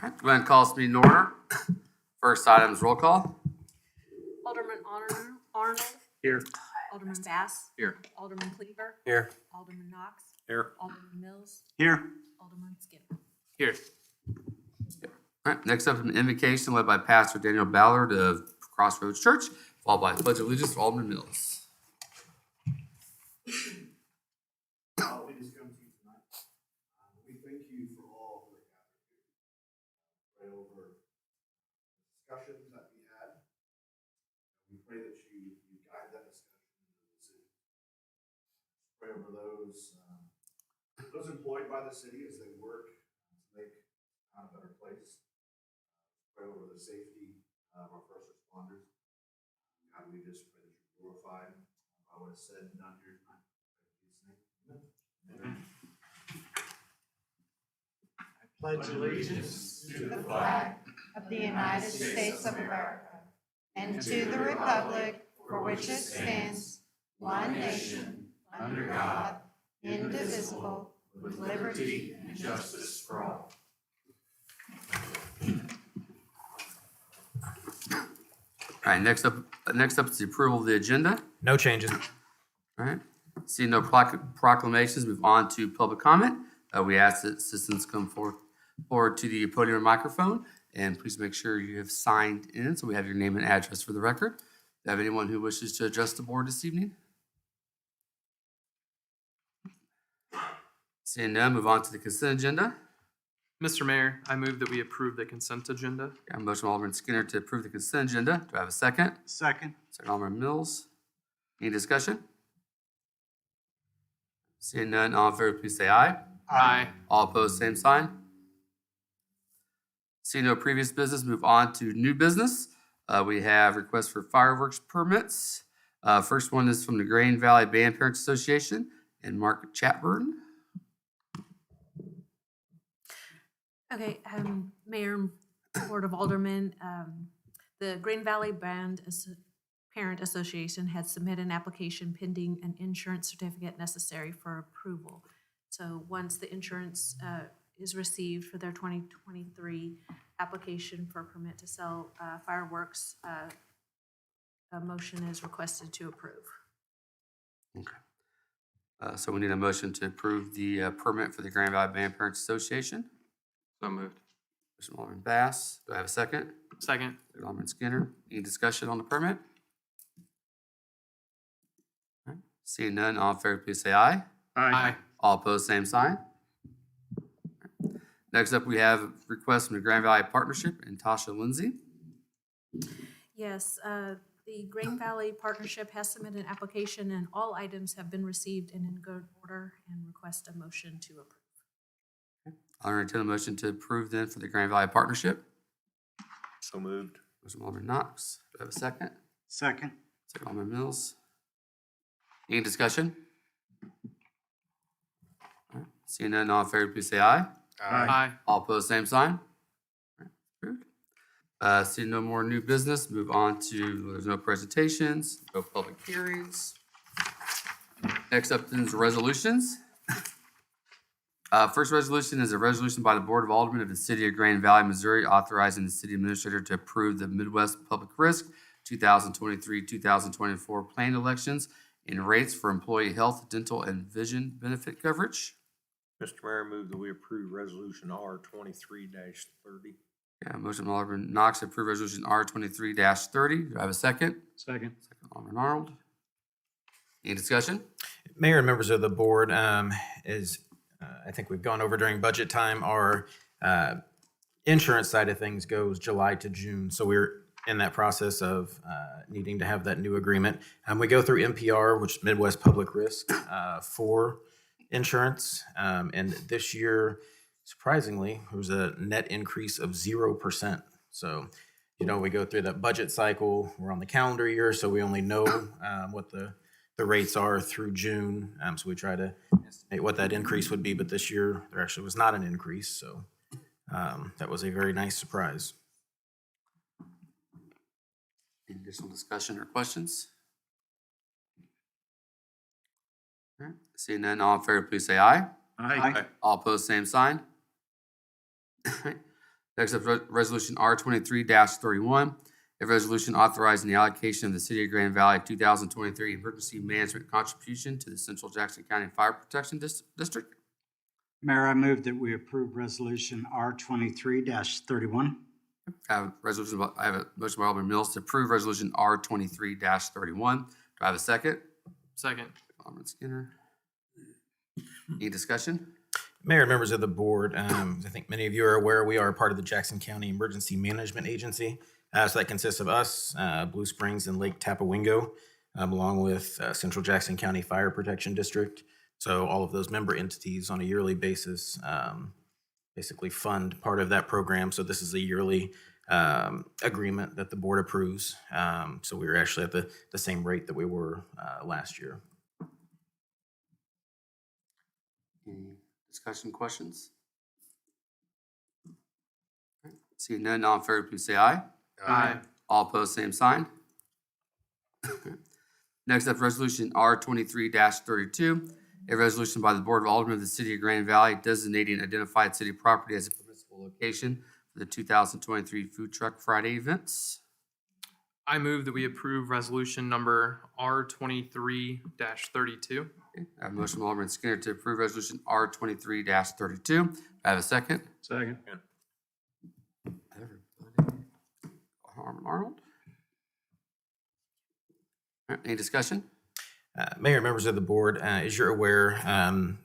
All right, go ahead and call this meeting to order. First item is roll call. Alderman Arnold. Here. Alderman Bass. Here. Alderman Cleaver. Here. Alderman Knox. Here. Alderman Mills. Here. Alderman Skinner. Here. All right, next up, an invocation led by Pastor Daniel Ballard of Crossroads Church, followed by the Pledge of Allegiance to Alderman Mills. We just come to you tonight. We thank you for all who are gathered here. Pray over discussions that we had. We pray that you guide that discussion into the city. Pray over those employed by the city as they work to make town a better place. Pray over the safety of our first responders. God, we just pray that you're glorified by what is said and done here tonight. Amen. I pledge allegiance to the flag of the United States of America and to the republic for which it stands, one nation, under God, indivisible, with liberty and justice for all. All right, next up is the approval of the agenda. No changes. All right, seeing no proclamations, move on to public comment. We ask that citizens come forward to the podium or microphone, and please make sure you have signed in so we have your name and address for the record. Do you have anyone who wishes to address the board this evening? Seeing none, move on to the consent agenda. Mr. Mayor, I move that we approve the consent agenda. Got a motion from Alderman Skinner to approve the consent agenda. Do I have a second? Second. Second, Alderman Mills. Any discussion? Seeing none, all in favor, please say aye. Aye. All opposed, same sign. Seeing no previous business, move on to new business. We have requests for fireworks permits. First one is from the Green Valley Band Parents Association and Mark Chatburn. Okay, Mayor and Board of Aldermen, the Green Valley Parent Association had submitted an application pending an insurance certificate necessary for approval. So once the insurance is received for their 2023 application for a permit to sell fireworks, a motion is requested to approve. Okay. So we need a motion to approve the permit for the Grand Valley Band Parents Association. So moved. Motion from Alderman Bass. Do I have a second? Second. Second, Alderman Skinner. Any discussion on the permit? All right. Seeing none, all in favor, please say aye. Aye. All opposed, same sign. Next up, we have a request from the Grand Valley Partnership and Tasha Lindsay. Yes, the Green Valley Partnership has submitted an application and all items have been received and in good order and request a motion to approve. I'll entertain a motion to approve then for the Grand Valley Partnership. So moved. Motion from Alderman Knox. Do I have a second? Second. Second, Alderman Mills. Any discussion? All right. Seeing none, all in favor, please say aye. Aye. All opposed, same sign. All right, approved. Seeing no more new business, move on to, there's no presentations, no public hearings. Next up is resolutions. First resolution is a resolution by the Board of Aldermen of the City of Grand Valley, Missouri, authorizing the city administrator to approve the Midwest Public Risk 2023-2024 planned elections and rates for employee health, dental, and vision benefit coverage. Mr. Mayor, I move that we approve resolution R 23-30. Yeah, motion from Alderman Knox to approve resolution R 23-30. Do I have a second? Second. Second, Alderman Arnold. Any discussion? Mayor and members of the board, I think we've gone over during budget time, our insurance side of things goes July to June. So we're in that process of needing to have that new agreement. We go through MPR, which is Midwest Public Risk, for insurance. And this year, surprisingly, there was a net increase of 0%. So, we go through that budget cycle. We're on the calendar year, so we only know what the rates are through June. So we try to estimate what that increase would be. But this year, there actually was not an increase. So that was a very nice surprise. Any additional discussion or questions? All right. Seeing none, all in favor, please say aye. Aye. All opposed, same sign. All right. Next up, Resolution R 23-31, a resolution authorizing the allocation of the City of Grand Valley 2023 Emergency Management Contribution to the Central Jackson County Fire Protection District. Mayor, I move that we approve Resolution R 23-31. I have a motion by Alderman Mills to approve Resolution R 23-31. Do I have a second? Second. Alderman Skinner. Any discussion? Mayor and members of the board, I think many of you are aware, we are part of the Jackson County Emergency Management Agency. So that consists of us, Blue Springs and Lake Tapawingo, along with Central Jackson County Fire Protection District. So all of those member entities on a yearly basis basically fund part of that program. So this is a yearly agreement that the board approves. So we were actually at the same rate that we were last year. Any discussion, questions? Okay. Seeing none, all in favor, please say aye. Aye. All opposed, same sign. Next up, Resolution R 23-32, a resolution by the Board of Aldermen of the City of Grand Valley designating identified city property as a permissible location for the 2023 Food Truck Friday events. I move that we approve resolution number R 23-32. Okay, I have a motion by Alderman Skinner to approve Resolution R 23-32. I have a second. Second. Everybody. Alderman Arnold. All right, any discussion? Mayor and members of the board, as you're aware,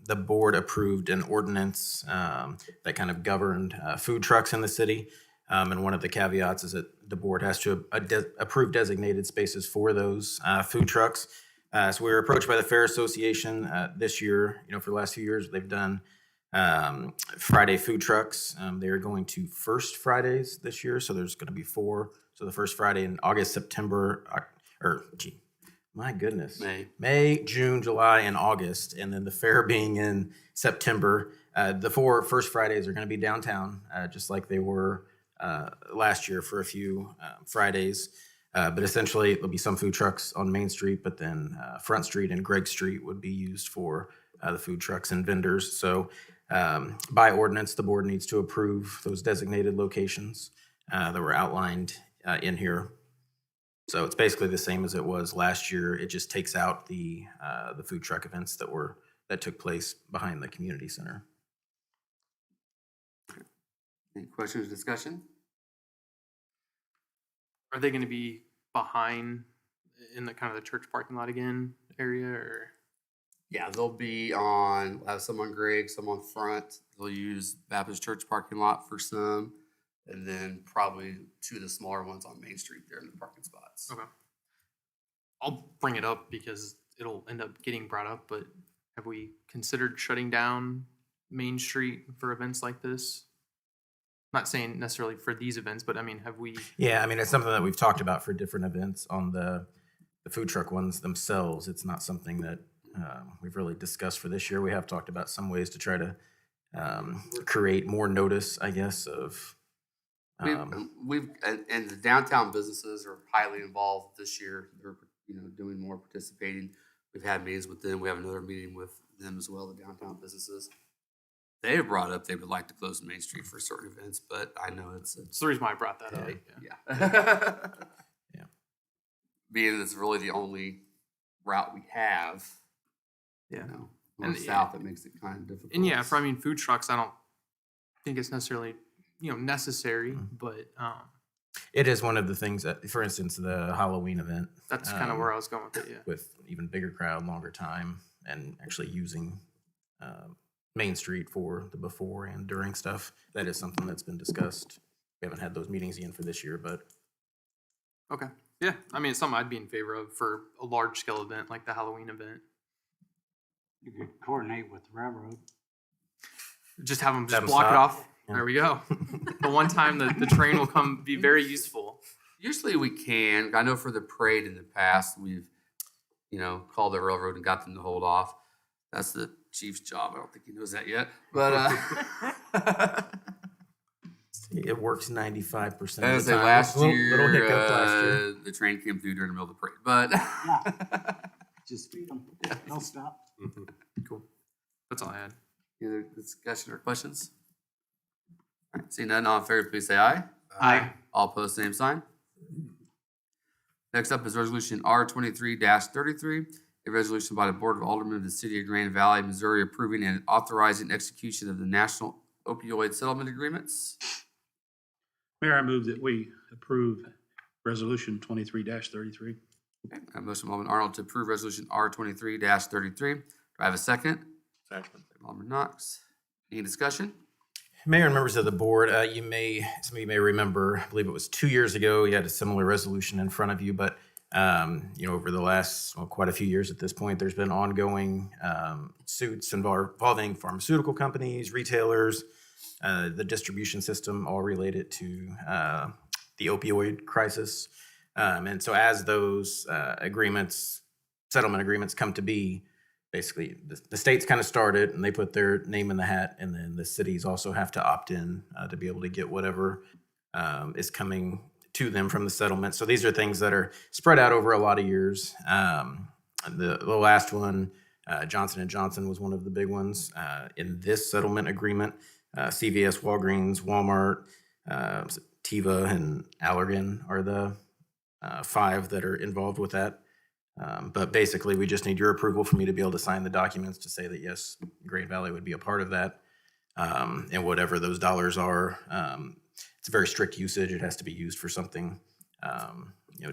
the board approved an ordinance that kind of governed food trucks in the city. And one of the caveats is that the board has to approve designated spaces for those food trucks. So we were approached by the Fair Association this year. For the last few years, they've done Friday food trucks. They're going to First Fridays this year, so there's going to be 4. So the first Friday in August, September, my goodness. May, June, July, and August, and then the fair being in September. The 4 first Fridays are going to be downtown, just like they were last year for a few Fridays. But essentially, there'll be some food trucks on Main Street, but then Front Street and Gregg Street would be used for the food trucks and vendors. So by ordinance, the board needs to approve those designated locations that were outlined in here. So it's basically the same as it was last year. It just takes out the food truck events that took place behind the community center. Any questions or discussion? Are they going to be behind in the kind of the church parking lot again area, or? Yeah, they'll be on, we'll have some on Gregg, some on Front. They'll use Baptist Church parking lot for some, and then probably 2 of the smaller ones on Main Street there in the parking spots. Okay. I'll bring it up because it'll end up getting brought up, but have we considered shutting down Main Street for events like this? Not saying necessarily for these events, but I mean, have we? Yeah, I mean, it's something that we've talked about for different events on the food truck ones themselves. It's not something that we've really discussed for this year. We have talked about some ways to try to create more notice, I guess, of. We've and the downtown businesses are highly involved this year. They're doing more participating. We've had meetings with them. We have another meeting with them as well, the downtown businesses. They have brought up they would like to close Main Street for certain events, but I know it's That's the reason why I brought that up. yeah. Yeah. Being it's really the only route we have. Yeah. North south, it makes it kind of difficult. And yeah, for food trucks, I don't think it's necessarily necessary, but It is one of the things that, for instance, the Halloween event. that's kind of where I was going with it. Yeah. With even bigger crowd, longer time, and actually using Main Street for the before and during stuff. That is something that's been discussed. We haven't had those meetings again for this year, but Okay. Yeah. I mean, it's something I'd be in favor of for a large scale event like the Halloween event. You could coordinate with the railroad. Just have them Have just 'em block it stop. off. Yeah. There we go. The one time the train will come be very useful. Usually we can. I know for the parade in the past, we've, called the railroad and got them to hold off. That's the chief's job. I don't think he knows that yet. But it works 95% as of I the say, time. last Little year, hiccup last year. the train came through during the middle of the parade. But Just feed them. They'll stop. Cool. That's all I had. any other discussion or questions? All right, seeing none, all in favor, please say aye. Aye. All opposed, same sign. Next up is Resolution R 23-33, a resolution by the Board of Aldermen of the City of Grand Valley, Missouri, approving and authorizing execution of the National Opioid Settlement Agreements. Mayor, I move that we approve Resolution 23-33. Okay, I have a motion by Alderman Arnold to approve Resolution R 23-33. Do I have a second? Second. Alderman Knox. Any discussion? Mayor and members of the board, some of you may remember, I believe it was 2 years ago, you had a similar resolution in front of you, but over the last, quite a few years at this point, there's been ongoing suits involving pharmaceutical companies, retailers, the distribution system, all related to the opioid crisis. And so as those settlement agreements come to be, basically the states kind of started and they put their name in the hat, and then the cities also have to opt in to be able to get whatever is coming to them from the settlement. So these are things that are spread out over a lot of years. The last one, Johnson & Johnson was one of the big ones. In this settlement agreement, CVS, Walgreens, Walmart, Teva, and Allergan are the 5 that are involved with that. But basically, we just need your approval for me to be able to sign the documents to say that, yes, Great Valley would be a part of that. And whatever those dollars are, it's a very strict usage. It has to be used for something,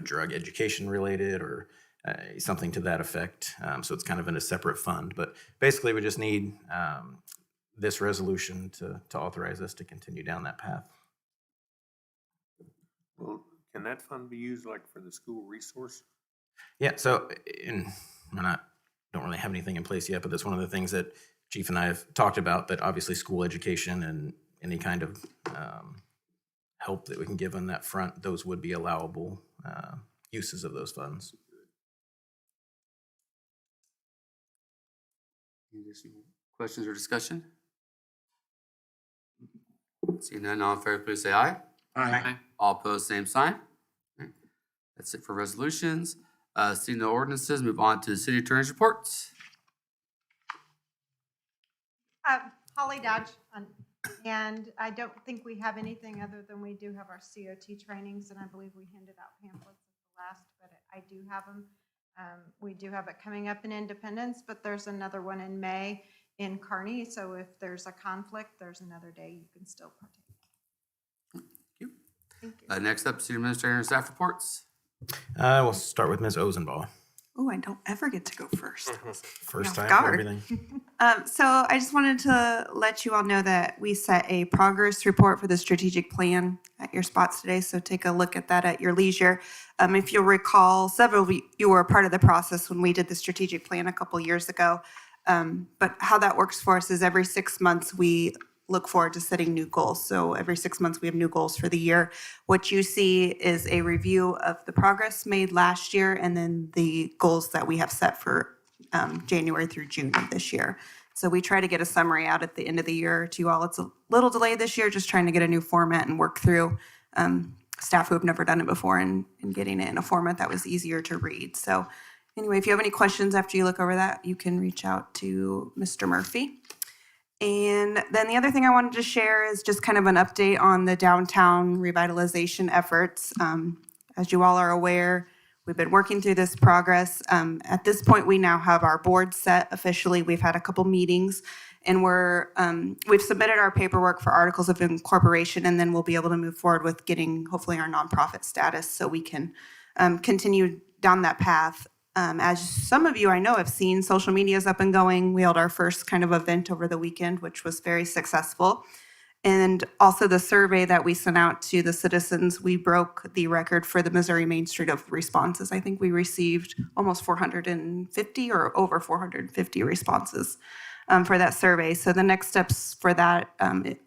drug education related or something to that effect. So it's kind of in a separate fund. But basically, we just need this resolution to authorize us to continue down that path. Well, can that fund be used like for the school resource? Yeah, so don't really have anything in place yet, but that's one of the things that Chief and I have talked about, that obviously school education and any kind of help that we can give on that front, those would be allowable uses of those funds. Any additional questions or discussion? Seeing none, all in favor, please say aye. Aye. All opposed, same sign. Okay, that's it for resolutions. Seeing no ordinances, move on to the city attorney's reports. Holly Dodge, and I don't think we have anything other than we do have our COT trainings, and I believe we handed out pamphlets at the last, but I do have them. We do have it coming up in Independence, but there's another one in May in Kearney, so if there's a conflict, there's another day you can still partake. Thank you. Next up, city administrator and staff reports. We'll start with Ms. Ozenbaugh. Oh, I don't ever get to go first. First Off time for guard. everything. So I just wanted to let you all know that we set a progress report for the strategic plan at your spots today. So take a look at that at your leisure. If you'll recall, several of you were a part of the process when we did the strategic plan a couple years ago. But how that works for us is every 6 months we look forward to setting new goals. So every 6 months we have new goals for the year. What you see is a review of the progress made last year and then the goals that we have set for January through June of this year. So we try to get a summary out at the end of the year to you all. It's a little delayed this year, just trying to get a new format and work through staff who have never done it before and getting it in a format that was easier to read. So anyway, if you have any questions after you look over that, you can reach out to Mr. Murphy. And then the other thing I wanted to share is just kind of an update on the downtown revitalization efforts. As you all are aware, we've been working through this progress. At this point, we now have our board set officially. We've had a couple meetings, and we've submitted our paperwork for articles of incorporation, and then we'll be able to move forward with getting hopefully our nonprofit status so we can continue down that path. As some of you I know have seen, social media is up and going. We held our first kind of event over the weekend, which was very successful. And also the survey that we sent out to the citizens, we broke the record for the Missouri Main Street of responses. I think we received almost 450 or over 450 responses for that survey. So the next steps for that,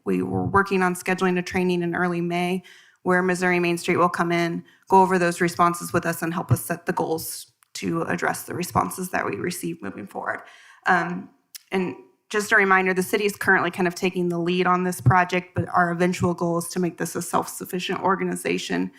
we were working on scheduling a training in early May where Missouri Main Street will come in, go over those responses with us and help us set the goals to address the responses that we receive moving forward. And just a reminder, the city is currently kind of taking the lead on this project, but our eventual goal is to make this a self-sufficient organization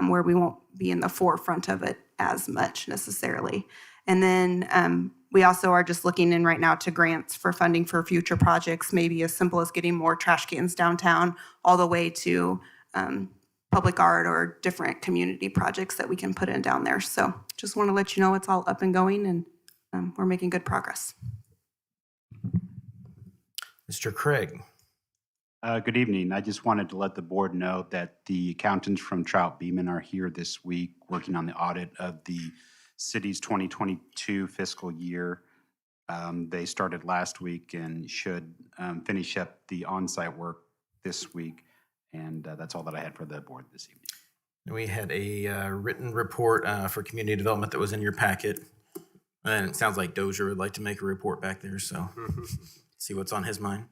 where we won't be in the forefront of it as much necessarily. And then We also are just looking in right now to grants for funding for future projects, maybe as simple as getting more trash cans downtown, all the way to public art or different community projects that we can put in down there. So just want to let you know it's all up and going, and we're making good progress. Mr. Craig. Good evening. I just wanted to let the board know that the accountants from Trout Beeman are here this week working on the audit of the city's 2022 fiscal year. They started last week and should finish up the on-site work this week. And that's all that I had for the board this evening. We had a written report for community development that was in your packet. And it sounds like Dozier would like to make a report back there, so see what's on his mind.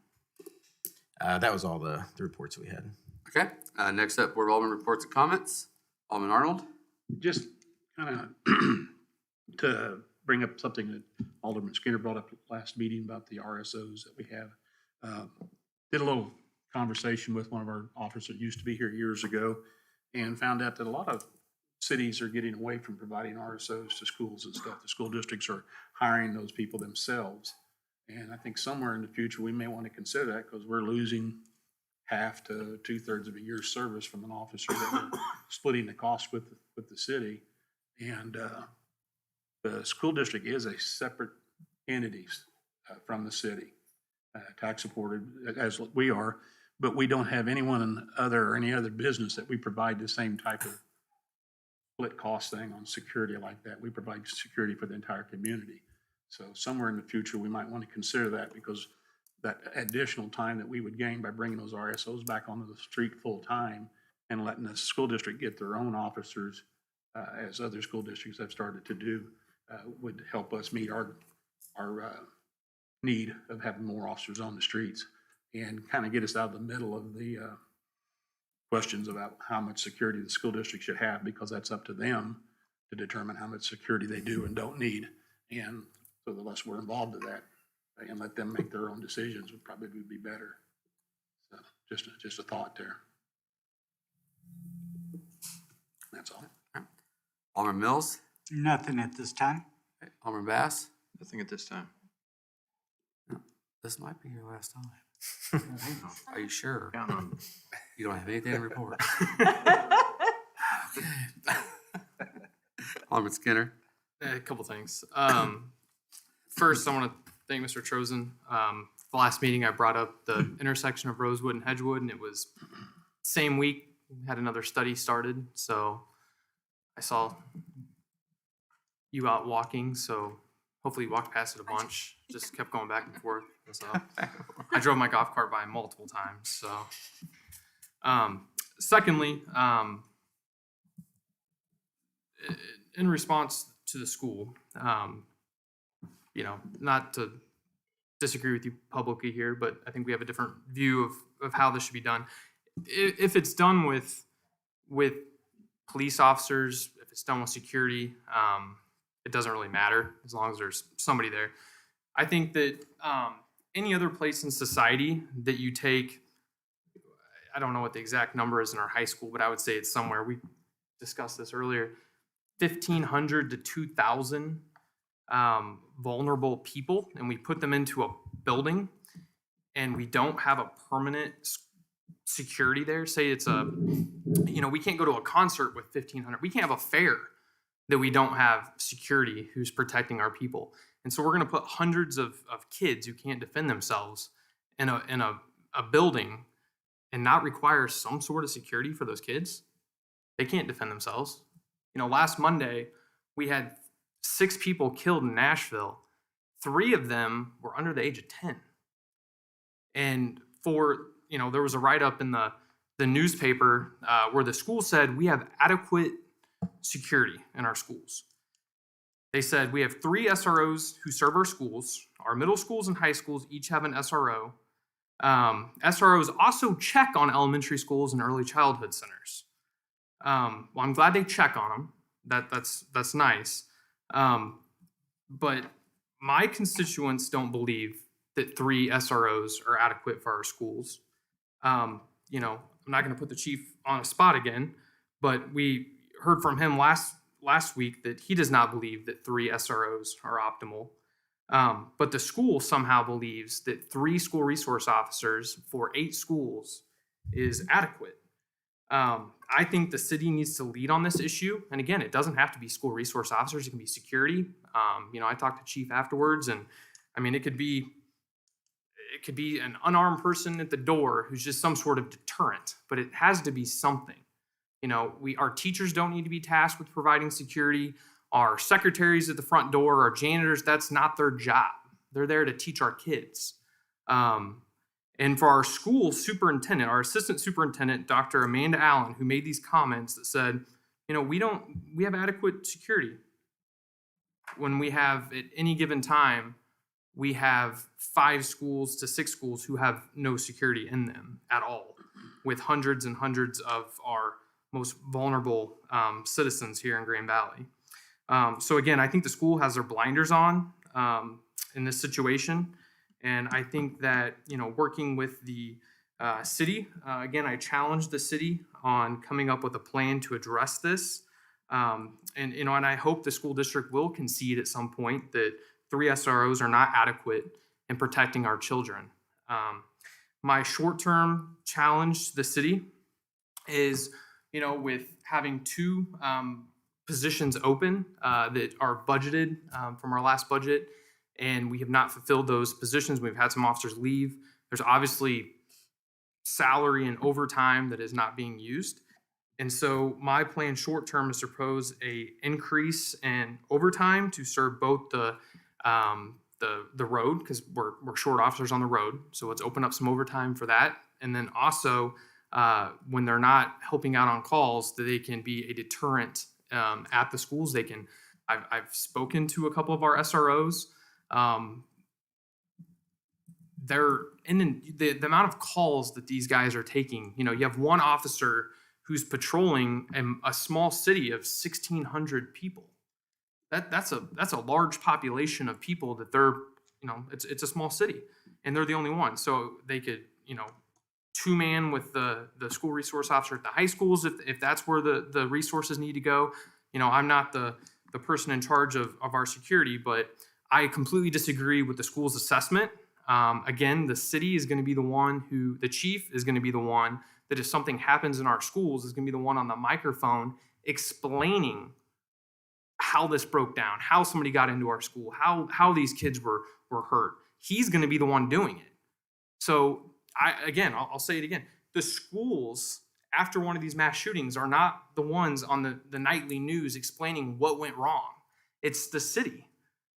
That was all the reports we had. Okay, next up, Board of Alderman reports and comments. Alderman Arnold? Just kind of to bring up something that Alderman Skinner brought up last meeting about the RSOs that we have. Did a little conversation with one of our officers that used to be here years ago and found out that a lot of cities are getting away from providing RSOs to schools and stuff. The school districts are hiring those people themselves. And I think somewhere in the future, we may want to consider that because we're losing half to 2/3 of a year's service from an officer that we're splitting the cost with the city. And the school district is a separate entity from the city, tax supported as we are, but we don't have any other business that we provide the same type of split cost thing on security like that. We provide security for the entire community. So somewhere in the future, we might want to consider that because that additional time that we would gain by bringing those RSOs back onto the street full time and letting the school district get their own officers, as other school districts have started to do, would help us meet our need of having more officers on the streets and kind of get us out of the middle of the questions about how much security the school district should have, because that's up to them to determine how much security they do and don't need. And so the less we're involved in that and let them make their own decisions would probably be better. So just a thought there. That's all. Alderman Mills? Nothing at this time. Okay, Alderman Bass? Nothing at this time. This might be your last time. Are you sure? Count on. You don't have anything to report? Alderman Skinner? A couple things. First, I want to thank Mr. Trozen. The last meeting I brought up the intersection of Rosewood and Hedgewood, and it was same week, had another study started. So I saw you out walking, so hopefully you walked past it a bunch. Just kept going back and forth. So I drove my golf cart by multiple times. So secondly, in response to the school, not to disagree with you publicly here, but I think we have a different view of how this should be done. If it's done with police officers, if it's done with security, it doesn't really matter as long as there's somebody there. I think that any other place in society that you take, I don't know what the exact number is in our high school, but I would say it's somewhere, we discussed this earlier, 1,500 to 2,000 vulnerable people, and we put them into a building and we don't have a permanent security there. Say it's we can't go to a concert with 1,500. We can't have a fair that we don't have security who's protecting our people. And so we're going to put hundreds of kids who can't defend themselves in a building and not require some sort of security for those kids. They can't defend themselves. Last Monday, we had 6 people killed in Nashville. 3 of them were under the age of 10. And there was a write-up in the newspaper where the school said we have adequate security in our schools. They said we have 3 SROs who serve our schools. Our middle schools and high schools each have an SRO. SROs also check on elementary schools and early childhood centers. Well, I'm glad they check on them. That's nice. But my constituents don't believe that 3 SROs are adequate for our schools. I'm not going to put the chief on a spot again, but we heard from him last week that he does not believe that 3 SROs are optimal. But the school somehow believes that 3 school resource officers for 8 schools is adequate. I think the city needs to lead on this issue. And again, it doesn't have to be school resource officers. It can be security. I talked to chief afterwards, and I mean, it could be an unarmed person at the door who's just some sort of deterrent, but it has to be something. Our teachers don't need to be tasked with providing security. Our secretaries at the front door, our janitors, that's not their job. They're there to teach our kids. And for our school superintendent, our assistant superintendent, Dr. Amanda Allen, who made these comments that said, we have adequate security. When we have at any given time, we have 5 schools to 6 schools who have no security in them at all, with hundreds and hundreds of our most vulnerable citizens here in Grand Valley. So again, I think the school has their blinders on in this situation. And I think that, working with the city, again, I challenged the city on coming up with a plan to address this. And I hope the school district will concede at some point that 3 SROs are not adequate in protecting our children. My short-term challenge to the city is, with having 2 positions open that are budgeted from our last budget, and we have not fulfilled those positions. We've had some officers leave. There's obviously salary and overtime that is not being used. And so my plan short term is to propose a increase in overtime to serve both the road, because we're short officers on the road. So let's open up some overtime for that. And then also when they're not helping out on calls, that they can be a deterrent at the schools. I've spoken to a couple of our SROs. They're in the amount of calls that these guys are taking. You have one officer who's patrolling a small city of 1,600 people. That's a large population of people that they're, it's a small city, and they're the only one. So they could, 2-man with the school resource officer at the high schools if that's where the resources need to go. I'm not the person in charge of our security, but I completely disagree with the school's assessment. Again, the city is going to be the chief is going to be the one that if something happens in our schools is going to be the one on the microphone explaining how this broke down, how somebody got into our school, how these kids were hurt. He's going to be the one doing it. So I'll say it again. The schools, after one of these mass shootings, are not the ones on the nightly news explaining what went wrong. It's the city.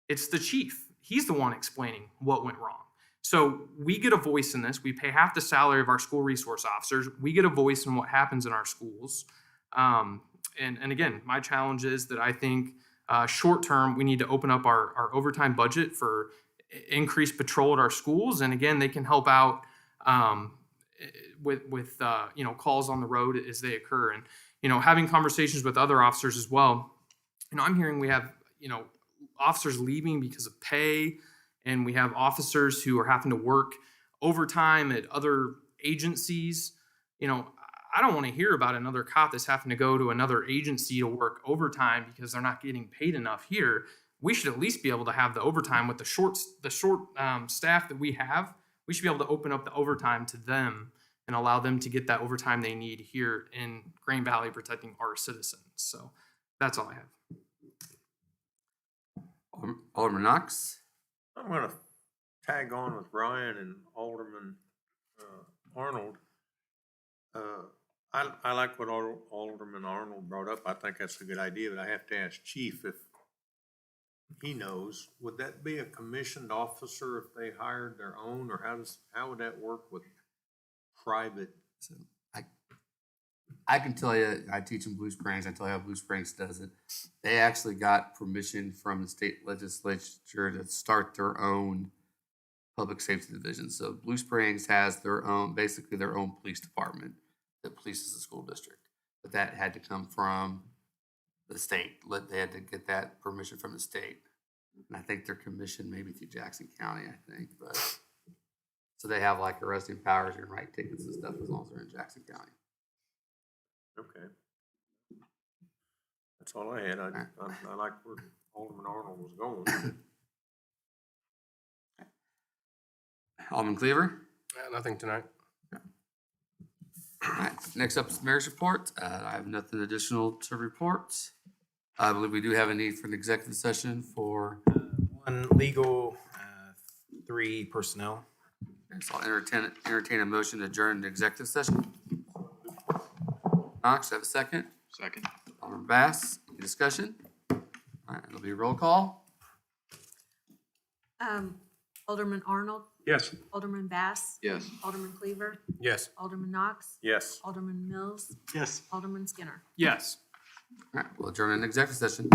It's the chief. He's the one explaining what went wrong. So we get a voice in this. We pay half the salary of our school resource officers. We get a voice in what happens in our schools. And again, my challenge is that I think short term, we need to open up our overtime budget for increased patrol at our schools. And again, they can help out with calls on the road as they occur. And, having conversations with other officers as well. I'm hearing we have, officers leaving because of pay, and we have officers who are having to work overtime at other agencies. I don't want to hear about another cop that's having to go to another agency to work overtime because they're not getting paid enough here. We should at least be able to have the overtime with the short staff that we have. We should be able to open up the overtime to them and allow them to get that overtime they need here in Grand Valley protecting our citizens. So that's all I have. Alderman Knox. I'm going to tag on with Ryan and Alderman Arnold. I like what Alderman Arnold brought up. I think that's a good idea, but I have to ask Chief if he knows. Would that be a commissioned officer if they hired their own, or how would that work with private? So I can tell you, I teach in Blue Springs. I tell you how Blue Springs does it. They actually got permission from the state legislature to start their own public safety division. So Blue Springs has basically their own police department that polices the school district. But that had to come from the state. They had to get that permission from the state. And I think they're commissioned maybe through Jackson County, I think. But so they have like arresting powers and write tickets and stuff as long as they're in Jackson County. Okay. That's all I had. I like where Alderman Arnold was going. Alderman Cleaver? Nothing tonight. All right, next up is mayor's report. I have nothing additional to report. I believe we do have a need for an executive session for, One legal, 3 personnel. so I'll entertain a motion to adjourn the executive session. Knox, have a second? Second. Alderman Bass, any discussion? All right, it'll be a roll call. Alderman Arnold, Yes. Alderman Bass, Yes. Alderman Cleaver, Yes. Alderman Knox, Yes. Alderman Mills, Yes. Alderman Skinner. Yes. All right, we'll adjourn an executive session.